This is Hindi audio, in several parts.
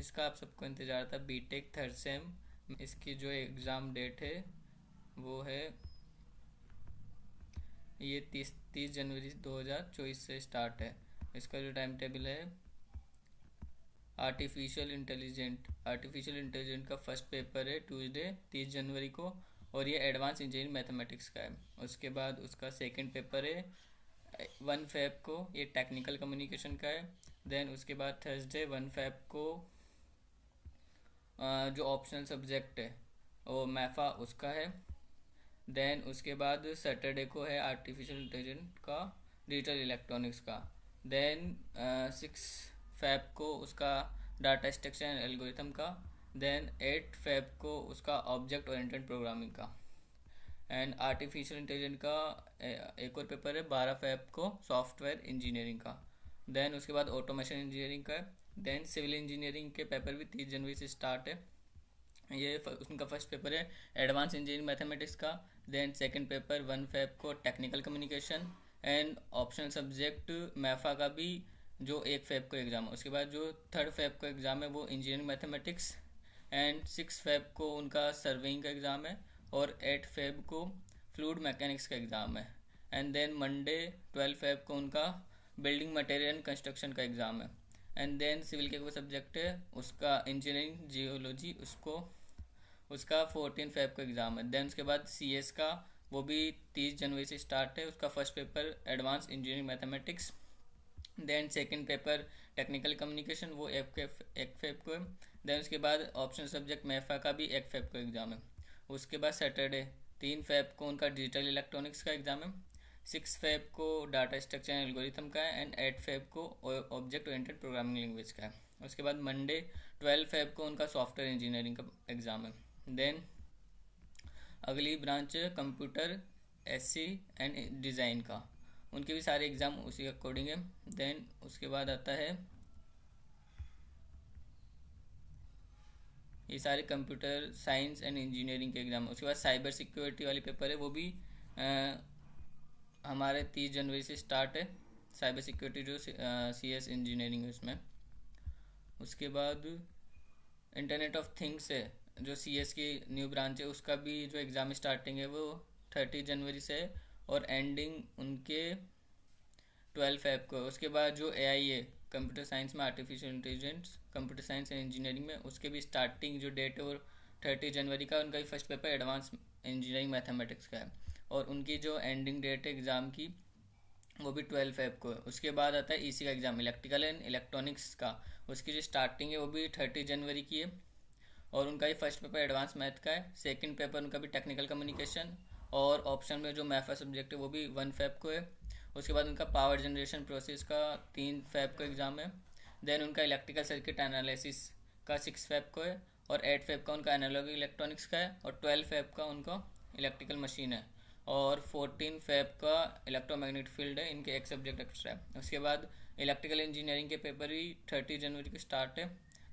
जिसका आप सबको इंतज़ार था, बीटेक थर्ड सेम। इसकी जो एग्ज़ाम डेट है वो है ये 30 जनवरी 2024 से स्टार्ट है। इसका जो टाइम टेबल है, आर्टिफिशियल इंटेलिजेंट का फर्स्ट पेपर है ट्यूसडे 30 जनवरी को, और ये एडवांस इंजीनियरिंग मैथमेटिक्स का है। उसके बाद उसका सेकंड पेपर है 1 फेब को, ये टेक्निकल कम्युनिकेशन का है। देन उसके बाद थर्सडे 1 फेब को जो ऑप्शनल सब्जेक्ट है वो मैफा उसका है। देन उसके बाद सैटरडे को है आर्टिफिशियल इंटेलिजेंट का, डिजिटल इलेक्ट्रॉनिक्स का। देन 6 फेब को उसका डाटा स्ट्रक्चर एंड एल्गोरिथम का। देन 8 फेब को उसका ऑब्जेक्ट ओरिएंटेड प्रोग्रामिंग का। एंड आर्टिफिशियल इंटेलिजेंट का एक और पेपर है 12 फेब को, सॉफ्टवेयर इंजीनियरिंग का। देन उसके बाद ऑटोमेशन इंजीनियरिंग का है। देन सिविल इंजीनियरिंग के पेपर भी 30 जनवरी से स्टार्ट है। ये उनका फर्स्ट पेपर है एडवांस इंजीनियरिंग मैथमेटिक्स का। देन सेकंड पेपर 1 फेब को technical communication, and optional subject मैफा का भी जो 1 फेब को एग्ज़ाम है। उसके बाद जो 3 फेब को एग्ज़ाम है वो इंजीनियरिंग मैथमेटिक्स, एंड 6 फेब को उनका सर्वेइंग का एग्ज़ाम है, और 8 फेब को फ्लूइड मैकेनिक्स का एग्ज़ाम है। एंड देन मंडे 12 फेब को उनका बिल्डिंग मटेरियल एंड कंस्ट्रक्शन का एग्ज़ाम है। एंड देन सिविल के कोई सब्जेक्ट है उसका इंजीनियरिंग जियोलॉजी, उसका 14 फेब को एग्ज़ाम है। देन उसके बाद CS का वो भी 30 जनवरी से स्टार्ट है। उसका first paper advance engineering mathematics. Then second paper technical communication, वो 1 फेब को है। देन उसके बाद ऑप्शनल सब्जेक्ट मैफा का भी 1 फेब को एग्ज़ाम है। उसके बाद सैटरडे 3 फेब को उनका डिजिटल इलेक्ट्रॉनिक्स का एग्ज़ाम है। 6 फेब को डाटा स्ट्रक्चर एंड एल्गोरिथम का है, एंड 8 फेब को ऑब्जेक्ट ओरिएंटेड प्रोग्रामिंग लैंग्वेज का है। उसके बाद मंडे 12 फेब को उनका सॉफ्टवेयर इंजीनियरिंग का एग्ज़ाम है। देन अगली ब्रांच है कंप्यूटर SC एंड डिज़ाइन का, उनके भी सारे एग्ज़ाम उसी अकॉर्डिंग है। देन उसके बाद आता है ये सारे कंप्यूटर साइंस एंड इंजीनियरिंग के एग्ज़ाम। उसके बाद साइबर सिक्योरिटी वाली पेपर है, वो भी हमारे 30 जनवरी से स्टार्ट है। साइबर सिक्योरिटी जो CS इंजीनियरिंग है उसमें। उसके बाद इंटरनेट ऑफ थिंग्स है जो CS की न्यू ब्रांच है, उसका भी जो एग्ज़ाम स्टार्टिंग है वो 30 जनवरी से है, और एंडिंग उनके 12 फेब को। उसके बाद जो AI है कंप्यूटर साइंस में, artificial intelligence computer science and engineering में, उसके भी स्टार्टिंग जो डेट है वो 30 जनवरी का। उनका भी first paper advance engineering mathematics का है, और उनकी जो एंडिंग डेट है एग्ज़ाम की वो भी 12 फेब को है। उसके बाद आता है EC का एग्ज़ाम, इलेक्ट्रिकल एंड इलेक्ट्रॉनिक्स का। उसकी जो स्टार्टिंग है वो भी 30 जनवरी की है, और उनका ही फर्स्ट पेपर एडवांस मैथ का है। सेकंड पेपर उनका भी टेक्निकल कम्युनिकेशन, और ऑप्शन में जो मैफा सब्जेक्ट है वो भी 1 फेब को है। उसके बाद उनका पावर जनरेशन प्रोसेस का 3 फेब को एग्ज़ाम है। देन उनका इलेक्ट्रिकल सर्किट एनालिसिस का 6 फेब को है, और 8 फेब का उनका एनालॉग इलेक्ट्रॉनिक्स का है, और 12 फेब का उनका इलेक्ट्रिकल मशीन है, और 14 फेब का इलेक्ट्रोमैग्नेटिक फील्ड है। इनके एक सब्जेक्ट एक्स्ट्रा है। उसके बाद इलेक्ट्रिकल इंजीनियरिंग के पेपर भी 30 जनवरी को स्टार्ट है।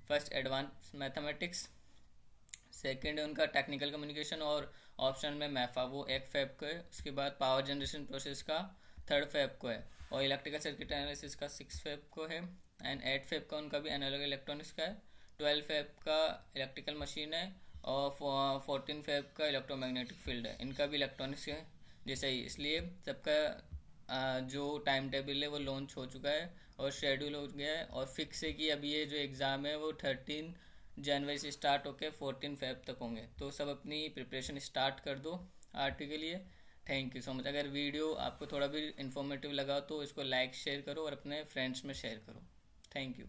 फर्स्ट एडवांस मैथमेटिक्स, सेकेंड है उनका टेक्निकल कम्युनिकेशन, और ऑप्शन में मैफा वो 1 फेब को है। उसके बाद पावर जनरेशन प्रोसेस का 3 फेब को है, और इलेक्ट्रिकल सर्किट एनालिसिस का 6 फेब को है, एंड 8 फेब का उनका भी एनालॉग इलेक्ट्रॉनिक्स का है। 12 फेब का इलेक्ट्रिकल मशीन है, और 14 फेब का इलेक्ट्रोमैग्नेटिक फील्ड है। इनका भी इलेक्ट्रॉनिक्स है जैसे ही, इसलिए सबका जो टाइम टेबल है वो लॉन्च हो चुका है और शेड्यूल हो गया है, और फिक्स है कि अभी ये जो एग्ज़ाम है वो 13 जनवरी से स्टार्ट होकर 14 फेब तक होंगे। तो सब अपनी प्रिपरेशन स्टार्ट कर दो RT के लिए। Thank you so much. अगर वीडियो आपको थोड़ा भी इन्फॉर्मेटिव लगा तो इसको लाइक शेयर करो, और अपने फ्रेंड्स में शेयर करो। Thank you.